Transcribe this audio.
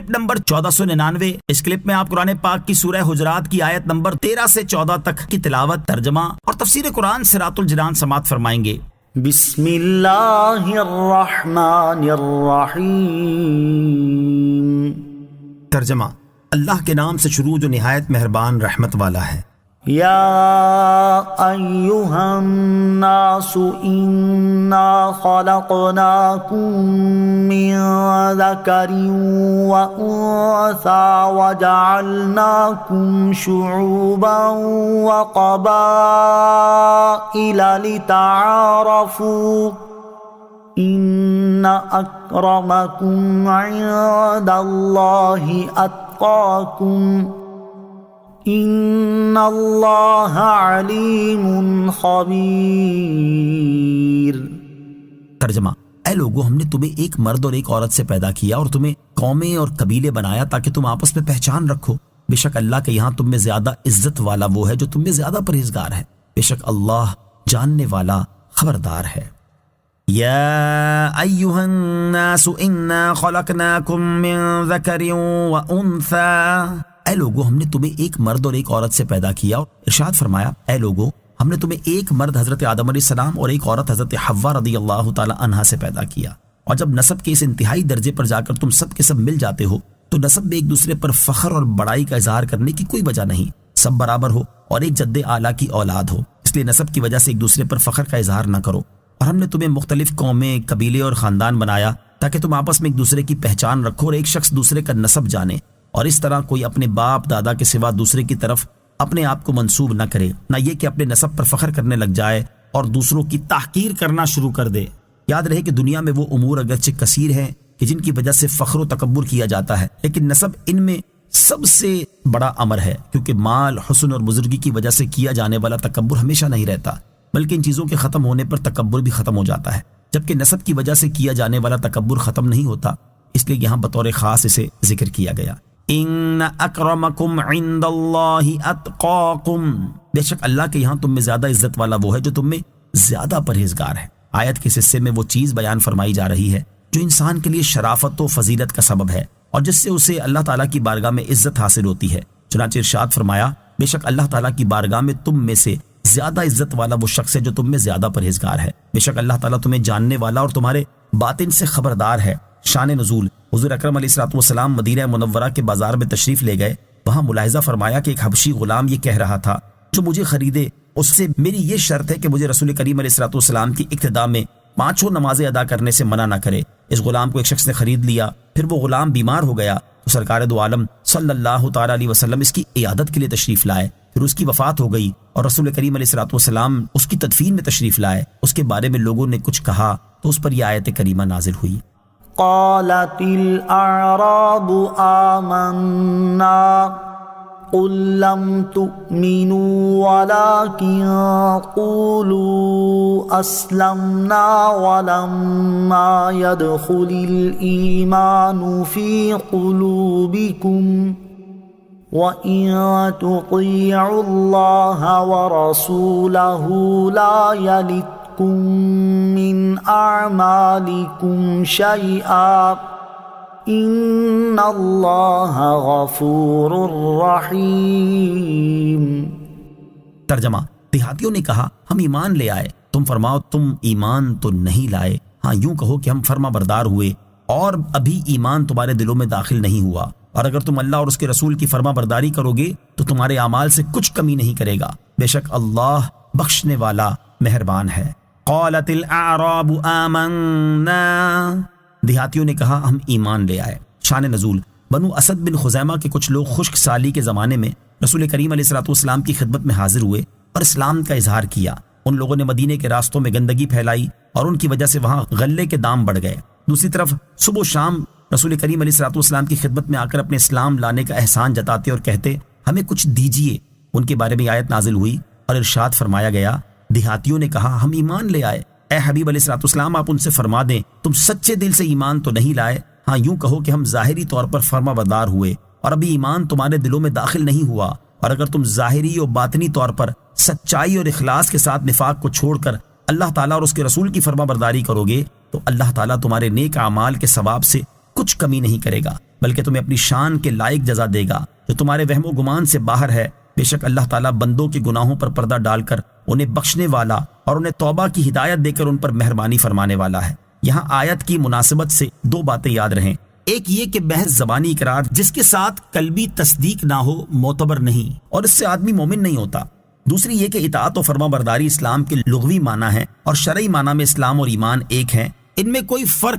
Clip number 1499۔ اس clip میں آپ قرآن پاک کی سورہ حجرات کی آیت نمبر 13 سے 14 تک کی تلاوت، ترجمہ اور تفسیر قرآن صراط الجنان سماعت فرمائیں گے۔ بسم اللہ الرحمن الرحیم۔ ترجمہ، اللہ کے نام سے شروع جو نہایت مہربان رحمت والا ہے۔ یا ایہا الناس انا خلقناکم من ذکر وانثی وجعلناکم شعوبا وقبائل لتعارفوا ان اکرمکم عند اللہ اتقاکم ان اللہ علیم خبیر۔ ترجمہ، اے لوگو، ہم نے تمہیں ایک مرد اور ایک عورت سے پیدا کیا اور تمہیں قومیں اور قبیلے بنایا تاکہ تم آپس میں پہچان رکھو۔ بے شک اللہ کے یہاں تم میں زیادہ عزت والا وہ ہے جو تم میں زیادہ پرہیزگار ہے۔ بے شک اللہ جاننے والا خبردار ہے۔ یا ایہا الناس انا خلقناکم من ذکر وانثی۔ اے لوگو، ہم نے تمہیں ایک مرد اور ایک عورت سے پیدا کیا، اور ارشاد فرمایا، اے لوگو، ہم نے تمہیں ایک مرد حضرت آدم علیہ السلام اور ایک عورت حضرت حوا رضی اللہ تعالی عنہا سے پیدا کیا۔ اور جب نسب کے اس انتہائی درجے پر جا کر تم سب کے سب مل جاتے ہو تو نسب میں ایک دوسرے پر فخر اور بڑائی کا اظہار کرنے کی کوئی وجہ نہیں۔ سب برابر ہو اور ایک جد اعلیٰ کی اولاد ہو، اس لیے نسب کی وجہ سے ایک دوسرے پر فخر کا اظہار نہ کرو۔ اور ہم نے تمہیں مختلف قومیں، قبیلے اور خاندان بنایا تاکہ تم آپس میں ایک دوسرے کی پہچان رکھو اور ایک شخص دوسرے کا نسب جانے، اور اس طرح کوئی اپنے باپ دادا کے سوا دوسرے کی طرف اپنے آپ کو منسوب نہ کرے، نہ یہ کہ اپنے نسب پر فخر کرنے لگ جائے اور دوسروں کی تحقیر کرنا شروع کر دے۔ یاد رہے کہ دنیا میں وہ امور اگرچہ کثیر ہیں کہ جن کی وجہ سے فخر و تکبر کیا جاتا ہے، لیکن نسب ان میں سب سے بڑا امر ہے، کیونکہ مال، حسن اور بزرگی کی وجہ سے کیا جانے والا تکبر ہمیشہ نہیں رہتا، بلکہ ان چیزوں کے ختم ہونے پر تکبر بھی ختم ہو جاتا ہے، جبکہ نسب کی وجہ سے کیا جانے والا تکبر ختم نہیں ہوتا، اس لیے یہاں بطور خاص اسے ذکر کیا گیا۔ ان اکرمکم عند اللہ اتقاکم، بے شک اللہ کے یہاں تم میں زیادہ عزت والا وہ ہے جو تم میں زیادہ پرہیزگار ہے۔ آیت کے اس حصے میں وہ چیز بیان فرمائی جا رہی ہے جو انسان کے لیے شرافت و فضیلت کا سبب ہے اور جس سے اسے اللہ تعالیٰ کی بارگاہ میں عزت حاصل ہوتی ہے۔ چنانچہ ارشاد فرمایا، بے شک اللہ تعالیٰ کی بارگاہ میں تم میں سے زیادہ عزت والا وہ شخص ہے جو تم میں زیادہ پرہیزگار ہے۔ بے شک اللہ تعالیٰ تمہیں جاننے والا اور تمہارے باطن سے خبردار ہے۔ شان نزول، حضور اکرم علیہ الصلوۃ والسلام مدینہ منورہ کے بازار میں تشریف لے گئے۔ وہاں ملاحظہ فرمایا کہ ایک حبشی غلام یہ کہہ رہا تھا، جو مجھے خریدے اس سے میری یہ شرط ہے کہ مجھے رسول کریم علیہ الصلوۃ والسلام کی ابتدا میں 5 نمازیں ادا کرنے سے منع نہ کرے۔ اس غلام کو ایک شخص نے خرید لیا، پھر وہ غلام بیمار ہو گیا تو سرکار دو عالم صلی اللہ تعالی علیہ وسلم اس کی عیادت کے لیے تشریف لائے۔ پھر اس کی وفات ہو گئی اور رسول کریم علیہ الصلوۃ والسلام اس کی تدفین میں تشریف لائے۔ اس کے بارے میں لوگوں نے کچھ کہا تو اس پر یہ آیت کریمہ نازل ہوئی۔ قالت الاعراب آمنا قل لم تؤمنوا ولكن قولوا اسلمنا ولما يدخل الايمان في قلوبكم وَإِن تُطِيعُوا اللَّهَ وَرَسُولَهُ لَا يَلِتْكُم مِّنْ أَعْمَالِكُمْ شَيْئًا إِنَّ اللَّهَ غَفُورٌ رَّحِيمٌ۔ ترجمہ، دیہاتیوں نے کہا، ہم ایمان لے آئے، تم فرماؤ تم ایمان تو نہیں لائے، ہاں یوں کہو کہ ہم فرما بردار ہوئے اور ابھی ایمان تمہارے دلوں میں داخل نہیں ہوا، اور اگر تم اللہ اور اس کے رسول کی فرما برداری کرو گے تو تمہارے اعمال سے کچھ کمی نہیں کرے گا، بے شک اللہ بخشنے والا مہربان ہے۔ قالت الاعراب آمنا، دیہاتیوں نے کہا ہم ایمان لے آئے۔ شان نزول، بنو اسد بن خزیمہ کے کچھ لوگ خشک سالی کے زمانے میں رسول کریم علیہ الصلوۃ والسلام کی خدمت میں حاضر ہوئے اور اسلام کا اظہار کیا۔ ان لوگوں نے مدینے کے راستوں میں گندگی پھیلائی اور ان کی وجہ سے وہاں غلے کے دام بڑھ گئے۔ دوسری طرف صبح و شام رسول کریم علیہ الصلوۃ والسلام کی خدمت میں آ کر اپنے اسلام لانے کا احسان جتاتے اور کہتے، ہمیں کچھ دیجیے۔ ان کے بارے میں آیت نازل ہوئی اور ارشاد فرمایا گیا، دیہاتیوں نے کہا ہم ایمان لے آئے۔ اے حبیب علیہ الصلوۃ والسلام، آپ ان سے فرما دیں تم سچے دل سے ایمان تو نہیں لائے، ہاں یوں کہو کہ ہم ظاہری طور پر فرما بردار ہوئے اور ابھی ایمان تمہارے دلوں میں داخل نہیں ہوا، اور اگر تم ظاہری اور باطنی طور پر سچائی اور اخلاص کے ساتھ نفاق کو چھوڑ کر اللہ تعالیٰ اور اس کے رسول کی فرما برداری کرو گے تو اللہ تعالیٰ تمہارے نیک اعمال کے ثواب سے کچھ کمی نہیں کرے گا، بلکہ تمہیں اپنی شان کے لائق جزا دے گا جو تمہارے وہم و گمان سے باہر ہے۔ بے شک اللہ تعالیٰ بندوں کے گناہوں پر پردہ ڈال کر انہیں بخشنے والا اور انہیں توبہ کی ہدایت دے کر ان پر مہربانی فرمانے والا ہے۔ یہاں آیت کی مناسبت سے دو باتیں یاد رہیں، ایک یہ کہ محض زبانی اقرار جس کے ساتھ قلبی تصدیق نہ ہو معتبر نہیں اور اس سے آدمی مومن نہیں ہوتا۔ دوسری یہ کہ اطاعت و فرما برداری اسلام کے لغوی معنی ہے اور شرعی معنی میں اسلام اور ایمان ایک ہیں، ان میں کوئی فرق